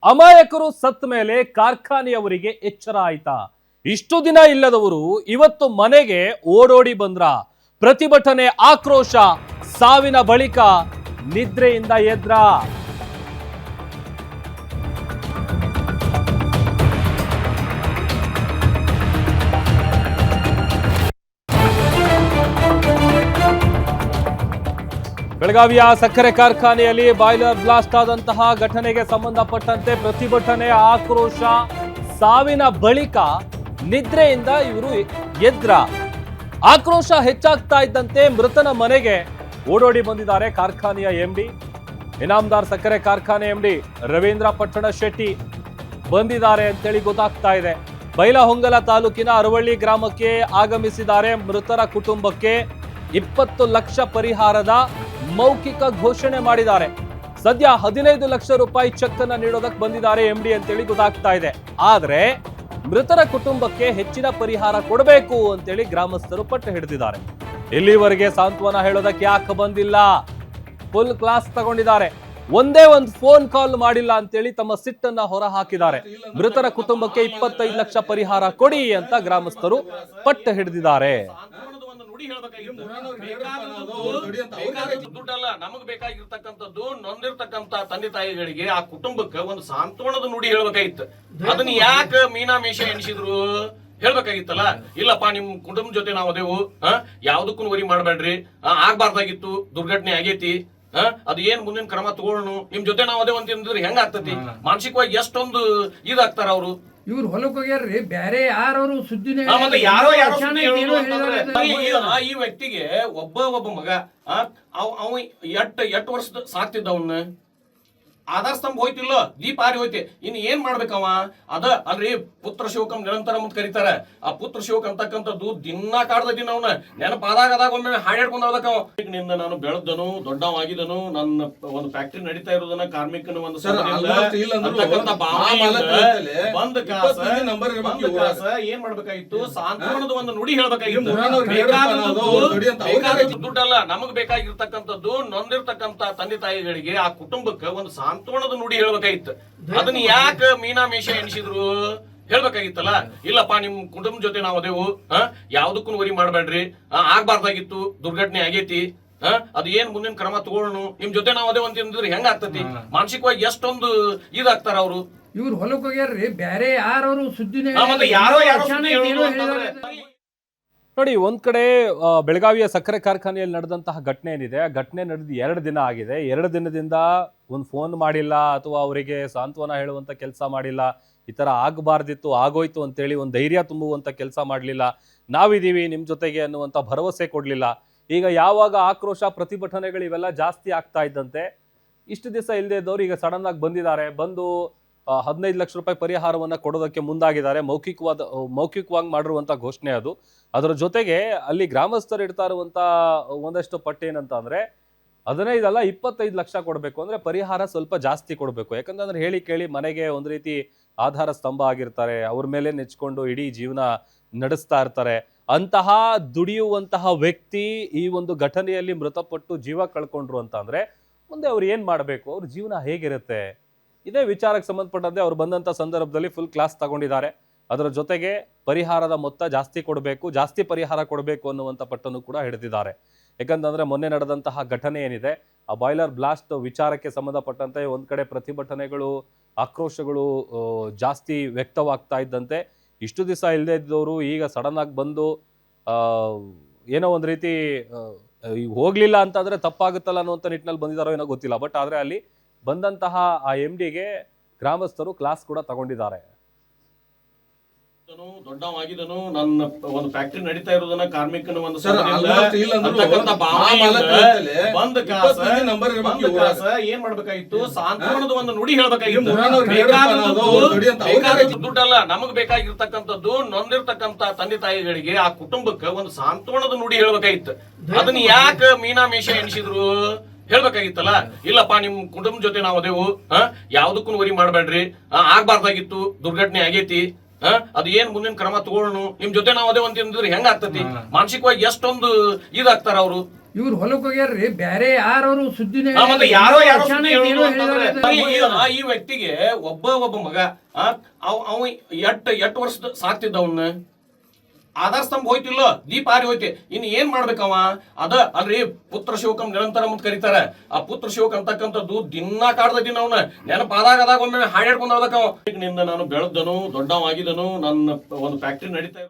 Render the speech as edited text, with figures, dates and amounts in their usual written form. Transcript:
ಅಮಾಯಕರು ಸತ್ತ ಮೇಲೆ ಕಾರ್ಖಾನೆಯವರಿಗೆ ಎಚ್ಚರ ಆಯ್ತಾ? ಇಷ್ಟು ದಿನ ಇಲ್ಲದವರು ಇವತ್ತು ಮನೆಗೆ ಓಡೋಡಿ ಬಂದ್ರ. ಪ್ರತಿಭಟನೆ, ಆಕ್ರೋಶ, ಸಾವಿನ ಬಳಿಕ ನಿದ್ರೆಯಿಂದ ಎದ್ರ. ಬೆಳಗಾವಿಯ ಸಕ್ಕರೆ ಕಾರ್ಖಾನೆಯಲ್ಲಿ ಬಾಯ್ಲರ್ ಬ್ಲಾಸ್ಟ್ ಆದಂತಹ ಘಟನೆಗೆ ಸಂಬಂಧಪಟ್ಟಂತೆ ಪ್ರತಿಭಟನೆ, ಆಕ್ರೋಶ, ಸಾವಿನ ಬಳಿಕ ನಿದ್ರೆಯಿಂದ ಇವರು ಎದ್ರ. ಆಕ್ರೋಶ ಹೆಚ್ಚಾಗ್ತಾ ಇದ್ದಂತೆ ಮೃತನ ಮನೆಗೆ ಓಡೋಡಿ ಬಂದಿದ್ದಾರೆ ಕಾರ್ಖಾನೆಯ ಎಂಡಿ, ಇನಾಮದಾರ್ ಸಕ್ಕರೆ ಕಾರ್ಖಾನೆ ಎಂಡಿ ರವೀಂದ್ರ ಪಟ್ಟಣ ಶೆಟ್ಟಿ ಬಂದಿದ್ದಾರೆ ಅಂತೇಳಿ ಗೊತ್ತಾಗ್ತಾ ಇದೆ. ಬೈಲಹೊಂಗಲ ತಾಲೂಕಿನ ಅರವಳ್ಳಿ ಗ್ರಾಮಕ್ಕೆ ಆಗಮಿಸಿದ್ದಾರೆ. ಮೃತರ ಕುಟುಂಬಕ್ಕೆ 20 ಲಕ್ಷ ಪರಿಹಾರದ ಮೌಖಿಕ ಘೋಷಣೆ ಮಾಡಿದ್ದಾರೆ. ಸದ್ಯ 15 ಲಕ್ಷ ರೂಪಾಯಿ ಚೆಕ್ ಅನ್ನ ನೀಡೋದಕ್ಕೆ ಬಂದಿದ್ದಾರೆ ಎಂಡಿ ಅಂತೇಳಿ ಗೊತ್ತಾಗ್ತಾ ಇದೆ. ಆದ್ರೆ ಮೃತರ ಕುಟುಂಬಕ್ಕೆ ಹೆಚ್ಚಿನ ಪರಿಹಾರ ಕೊಡಬೇಕು ಅಂತೇಳಿ ಗ್ರಾಮಸ್ಥರು ಪಟ್ಟು ಹಿಡಿದಿದ್ದಾರೆ. ಇಲ್ಲಿವರೆಗೆ ಸಾಂತ್ವನ ಹೇಳೋದಕ್ಕೆ ಯಾಕೆ ಬಂದಿಲ್ಲ? ಫುಲ್ ಕ್ಲಾಸ್ ತಗೊಂಡಿದ್ದಾರೆ. ಒಂದೇ ಒಂದು ಫೋನ್ ಕಾಲ್ ಮಾಡಿಲ್ಲ ಅಂತೇಳಿ ತಮ್ಮ ಸಿಟ್ಟನ್ನ ಹೊರ ಹಾಕಿದ್ದಾರೆ. ಮೃತರ ಕುಟುಂಬಕ್ಕೆ 25 ಲಕ್ಷ ಪರಿಹಾರ ಕೊಡಿ ಅಂತ ಗ್ರಾಮಸ್ಥರು ಪಟ್ಟು ಹಿಡಿದಿದ್ದಾರೆ. ದುಡ್ಡಲ್ಲ, ನಮಗ್ ಬೇಕಾಗಿರ್ತಕ್ಕಂಥದ್ದು ನೊಂದಿರ್ತಕ್ಕಂಥ ತಂದೆ ತಾಯಿಗಳಿಗೆ, ಆ ಕುಟುಂಬಕ್ಕೆ ಒಂದು ಸಾಂತ್ವನದ ನುಡಿ ಹೇಳ್ಬೇಕಾಗಿತ್ತು. ಅದನ್ನ ಯಾಕೆ ಮೀನಾಮೇಷ ಎಣಿಸಿದ್ರು ಹೇಳ್ಬೇಕಾಗಿತ್ತಲ್ಲ. ಇಲ್ಲಪ್ಪ, ನಿಮ್ ಕುಟುಂಬ ಜೊತೆ ನಾವು ಅದೇವು, ಯಾವ್ದಕ್ಕೂ ವರಿ ಮಾಡ್ಬೇಡ್ರಿ, ಆಗ್ಬಾರ್ದಾಗಿತ್ತು, ದುರ್ಘಟನೆ ಆಗೇತಿ, ಅದ್ ಏನ್ ಮುಂದಿನ ಕ್ರಮ ತಗೊಳ್ಳೋಣ, ನಿಮ್ ಜೊತೆ ನಾವು ಅದೇ ಅಂತಂದ್ರೆ ಹೆಂಗ ಆಗ್ತತಿ? ಮಾನಸಿಕವಾಗಿ ಎಷ್ಟೊಂದು ಇದಾಗ್ತಾರ ಅವರು. ಇವ್ರು ಹೊಲಕ್ ಹೋಗ್ಯಾರ್ರಿ, ಬ್ಯಾರೆ ಯಾರವರು ಸುದ್ದಿನೇ ಯಾರೋ ಈ ವ್ಯಕ್ತಿಗೆ ಒಬ್ಬ ಮಗ, ಅವ ಎಟ್ ವರ್ಷದ ಸಾಕ್ತಿದ್ದ, ಅವನ್ನ ಆಧಾರ ಸ್ತಂಭ ಹೋಯ್ತಿಲ್ಲ, ದೀಪ ಆರಿ ಹೋಯ್ತಿ. ಇನ್ ಏನ್ ಮಾಡ್ಬೇಕವ? ಅದ ಅಲ್ರಿ, ಪುತ್ರ ಶಿವಕಂ ನಿರಂತರ ಅಂತ ಕರೀತಾರ. ಆ ಪುತ್ರ ಶಿವಕ್ ಅಂತಕ್ಕಂಥದ್ದು ದಿನ ಕಾಡ್ದ ದಿನ ಅವನ ನೆನಪಾದಾಗ ಒಮ್ಮೆ ಹಾಡ್ಕೊಂಡ್ದವ. ನಿಂದ ನಾನು ಬೆಳೆದನು, ದೊಡ್ಡವಾಗಿದನು, ನನ್ನ ಒಂದು ಫ್ಯಾಕ್ಟ್ರಿ ನಡೀತಾ ಇರೋದನ್ನ ಕಾರ್ಮಿಕನ ಒಂದು ಬಂದ್ ಕಾಸ ಏನ್ ಮಾಡ್ಬೇಕಾಗಿತ್ತು? ಸಾಂತ್ವನದ ಒಂದು ನುಡಿ ಹೇಳ್ಬೇಕಾಗಿತ್ತು. ದುಡ್ಡಲ್ಲ, ನಮಗ್ ಬೇಕಾಗಿರ್ತಕ್ಕಂಥದ್ದು ನೊಂದಿರ್ತಕ್ಕಂಥ ತಂದೆ ತಾಯಿಗಳಿಗೆ, ಆ ಕುಟುಂಬಕ್ಕೆ ಒಂದು ಸಾಂತ್ವನದ ನುಡಿ ಹೇಳ್ಬೇಕಾಗಿತ್ತು. ಅದನ್ನ ಯಾಕೆ ಮೀನಾಮೇಷ ಎಣಿಸಿದ್ರು ಹೇಳ್ಬೇಕಾಗಿತ್ತಲ್ಲ. ಇಲ್ಲಪ್ಪ, ನಿಮ್ ಕುಟುಂಬ ಜೊತೆ ನಾವು ಅದೇವು, ಯಾವ್ದಕ್ಕೂ ವರಿ ಮಾಡ್ಬೇಡ್ರಿ, ಆಗ್ಬಾರ್ದಾಗಿತ್ತು, ದುರ್ಘಟನೆ ಆಗೇತಿ, ಅದ್ ಏನ್ ಮುಂದಿನ ಕ್ರಮ ತಗೊಳ್ಳೋಣ, ನಿಮ್ ಜೊತೆ ನಾವು ಅದೇ ಅಂತಂದ್ರೆ ಹೆಂಗ ಆಗ್ತತಿ? ಮಾನಸಿಕವಾಗಿ ಎಷ್ಟೊಂದು ಇದಾಗ್ತಾರ ಅವರು. ಇವ್ರು ಹೊಲಕ್ ಹೋಗ್ಯಾರ್ರಿ, ಬ್ಯಾರೆ ಯಾರವರು ಸುದ್ದಿನೇ ನೋಡಿ, ಒಂದ್ ಕಡೆ ಬೆಳಗಾವಿಯ ಸಕ್ಕರೆ ಕಾರ್ಖಾನೆಯಲ್ಲಿ ನಡೆದಂತಹ ಘಟನೆ ಏನಿದೆ, ಆ ಘಟನೆ ನಡೆದು 2 ದಿನ ಆಗಿದೆ. 2 ದಿನದಿಂದ ಒಂದು ಫೋನ್ ಮಾಡಿಲ್ಲ, ಅಥವಾ ಅವರಿಗೆ ಸಾಂತ್ವನ ಹೇಳುವಂತ ಕೆಲಸ ಮಾಡಿಲ್ಲ. ಈ ತರ ಆಗಬಾರ್ದಿತ್ತು, ಆಗೋಯ್ತು ಅಂತೇಳಿ ಒಂದು ಧೈರ್ಯ ತುಂಬುವಂತ ಕೆಲಸ ಮಾಡಲಿಲ್ಲ. ನಾವಿದೀವಿ ನಿಮ್ ಜೊತೆಗೆ ಅನ್ನುವಂತ ಭರವಸೆ ಕೊಡ್ಲಿಲ್ಲ. ಈಗ ಯಾವಾಗ ಆಕ್ರೋಶ, ಪ್ರತಿಭಟನೆಗಳು ಇವೆಲ್ಲ ಜಾಸ್ತಿ ಆಗ್ತಾ ಇದ್ದಂತೆ, ಇಷ್ಟು ದಿವಸ ಇಲ್ಲದೆ ಇದ್ದವ್ರು ಈಗ ಸಡನ್ ಆಗಿ ಬಂದಿದ್ದಾರೆ. ಬಂದು 15 ಲಕ್ಷ ರೂಪಾಯಿ ಪರಿಹಾರವನ್ನ ಕೊಡೋದಕ್ಕೆ ಮುಂದಾಗಿದ್ದಾರೆ. ಮೌಖಿಕವಾಗಿ ಮಾಡಿರುವಂತ ಘೋಷಣೆ ಅದು. ಅದರ ಜೊತೆಗೆ ಅಲ್ಲಿ ಗ್ರಾಮಸ್ಥರು ಇಡ್ತಾ ಇರುವಂತ ಒಂದಷ್ಟು ಪಟ್ಟಿ ಏನಂತ ಅಂದ್ರೆ 15 ಅಲ್ಲ 25 ಲಕ್ಷ ಕೊಡಬೇಕು. ಅಂದ್ರೆ ಪರಿಹಾರ ಸ್ವಲ್ಪ ಜಾಸ್ತಿ ಕೊಡಬೇಕು. ಯಾಕಂತಂದ್ರೆ ಹೇಳಿ ಕೇಳಿ ಮನೆಗೆ ಒಂದ್ ರೀತಿ ಆಧಾರ ಸ್ತಂಭ ಆಗಿರ್ತಾರೆ, ಅವ್ರ ಮೇಲೆ ನೆಚ್ಕೊಂಡು ಇಡೀ ಜೀವನ ನಡೆಸ್ತಾ ಇರ್ತಾರೆ. ಅಂತಹ ದುಡಿಯುವಂತಹ ವ್ಯಕ್ತಿ ಈ ಒಂದು ಘಟನೆಯಲ್ಲಿ ಮೃತಪಟ್ಟು ಜೀವ ಕಳ್ಕೊಂಡ್ರು ಅಂತ ಅಂದ್ರೆ ಮುಂದೆ ಅವ್ರು ಏನ್ ಮಾಡ್ಬೇಕು, ಅವ್ರ ಜೀವನ ಹೇಗಿರುತ್ತೆ? ಇದೇ ವಿಚಾರಕ್ಕೆ ಸಂಬಂಧಪಟ್ಟಂತೆ ಅವ್ರು ಬಂದಂತ ಸಂದರ್ಭದಲ್ಲಿ ಫುಲ್ ಕ್ಲಾಸ್ ತಗೊಂಡಿದ್ದಾರೆ. ಅದರ ಜೊತೆಗೆ ಪರಿಹಾರದ ಮೊತ್ತ ಜಾಸ್ತಿ ಕೊಡಬೇಕು, ಜಾಸ್ತಿ ಪರಿಹಾರ ಕೊಡಬೇಕು ಅನ್ನುವಂಥ ಪಟ್ಟನ್ನು ಕೂಡ ಹಿಡಿದಿದ್ದಾರೆ. ಯಾಕಂತಂದ್ರೆ ಮೊನ್ನೆ ನಡೆದಂತಹ ಘಟನೆ ಏನಿದೆ, ಆ ಬಾಯ್ಲರ್ ಬ್ಲಾಸ್ಟ್ ವಿಚಾರಕ್ಕೆ ಸಂಬಂಧಪಟ್ಟಂತೆ ಒಂದ್ ಕಡೆ ಪ್ರತಿಭಟನೆಗಳು, ಆಕ್ರೋಶಗಳು ಜಾಸ್ತಿ ವ್ಯಕ್ತವಾಗ್ತಾ ಇದ್ದಂತೆ, ಇಷ್ಟು ದಿವಸ ಇಲ್ಲದೆ ಇದ್ದವರು ಈಗ ಸಡನ್ ಆಗಿ ಬಂದು ಏನೋ ಒಂದ್ ರೀತಿ ಹೋಗ್ಲಿಲ್ಲ ಅಂತಂದ್ರೆ ತಪ್ಪಾಗುತ್ತಲ್ಲ ಅನ್ನುವಂಥ ನಿಟ್ಟಿನಲ್ಲಿ ಬಂದಿದ್ದಾರೋ ಏನೋ ಗೊತ್ತಿಲ್ಲ. ಬಟ್ ಆದ್ರೆ ಅಲ್ಲಿ ಬಂದಂತಹ ಆ ಎಂಡಿಗೆ ಗ್ರಾಮಸ್ಥರು ಕ್ಲಾಸ್ ಕೂಡ ತಗೊಂಡಿದ್ದಾರೆ. ದೊಡ್ಡವಾಗಿದನು, ನನ್ನ ಒಂದು ಫ್ಯಾಕ್ಟ್ರಿ ನಡೀತಾ ಇರೋದನ್ನ ಕಾರ್ಮಿಕನ ಒಂದು ಬಂದ್ ಕಾಸ ಏನ್ ಮಾಡ್ಬೇಕಾಗಿತ್ತು? ಸಾಂತ್ವನದ ಒಂದು ನುಡಿ ಹೇಳ್ಬೇಕಾಗಿತ್ತು. ದುಡ್ಡಲ್ಲ, ನಮಗ್ ಬೇಕಾಗಿರ್ತಕ್ಕಂಥದ್ದು ನೊಂದಿರ್ತಕ್ಕಂಥ ತಂದೆ ತಾಯಿಗಳಿಗೆ, ಆ ಕುಟುಂಬಕ್ಕೆ ಒಂದು ಸಾಂತ್ವನದ ನುಡಿ ಹೇಳ್ಬೇಕಾಗಿತ್ತು. ಅದನ್ನ ಯಾಕೆ ಮೀನಾಮೇಷ ಎಣಿಸಿದ್ರು ಹೇಳ್ಬೇಕಾಗಿತ್ತಲ್ಲ. ಇಲ್ಲಪ್ಪ, ನಿಮ್ ಕುಟುಂಬ ಜೊತೆ ನಾವು ಅದೇವು, ಯಾವ್ದಕ್ಕೂ ವರಿ ಮಾಡ್ಬೇಡ್ರಿ, ಆಗ್ಬಾರ್ದಾಗಿತ್ತು, ದುರ್ಘಟನೆ ಆಗೇತಿ, ಅದ್ ಏನ್ ಮುಂದಿನ ಕ್ರಮ ತಗೊಳ್ಳೋಣ, ನಿಮ್ ಜೊತೆ ನಾವು ಅದೇ ಅಂತಂದ್ರೆ ಹೆಂಗ ಆಗ್ತತಿ? ಮಾನಸಿಕವಾಗಿ ಎಷ್ಟೊಂದು ಇದಾಗ್ತಾರ ಅವರು. ಇವ್ರು ಹೊಲಕ್ಕೆ ಹೋಗ್ಯಾರ್ರಿ ಬ್ಯಾರೆ ಯಾರವರು ಸುದ್ದಿನೇ ಮತ್ತೆ ಯಾರೋ ಶಾಣೆ ಸುದ್ದಿ ಏನೋ ಹೇಳೋದು ಅಂತಂದ್ರೆ ಹೇಳಿದಾರೆ. ಈ ವ್ಯಕ್ತಿಗೆ ಒಬ್ಬ ಮಗ ಅವ ಎಟ್ ವರ್ಷದ ಸಾಕ್ತಿದ್ದ ಅವನ್ನ ಆಧಾರ ಸ್ತಂಭ ಹೋಯ್ತಿಲ್ಲ ದೀಪ ಆರಿ ಹೋಯ್ತಿ ಇನ್ ಏನ್ ಮಾಡ್ಬೇಕವ ಅದ ಅಲ್ರಿ ಪುತ್ರ ಶಿವಕಂ ನಿರಂತರ ಅಂತ ಕರೀತಾರ ಆ ಪುತ್ರ ಶಿವಕ್ ಅಂತಕ್ಕಂಥದ್ದು ದಿನ ಕಾಡ್ದೀನಿ ಅವನ ನೆನಪಾದಾಗ ಒಮ್ಮೆ ಹಾಡ್ಕೊಂಡ್ ನಿಂದ ನಾನು ಬೆಳೆದನು ದೊಡ್ಡವಾಗಿದ್ದನು ನನ್ನ ಒಂದು ಫ್ಯಾಕ್ಟ್ರಿ ನಡೀತಾ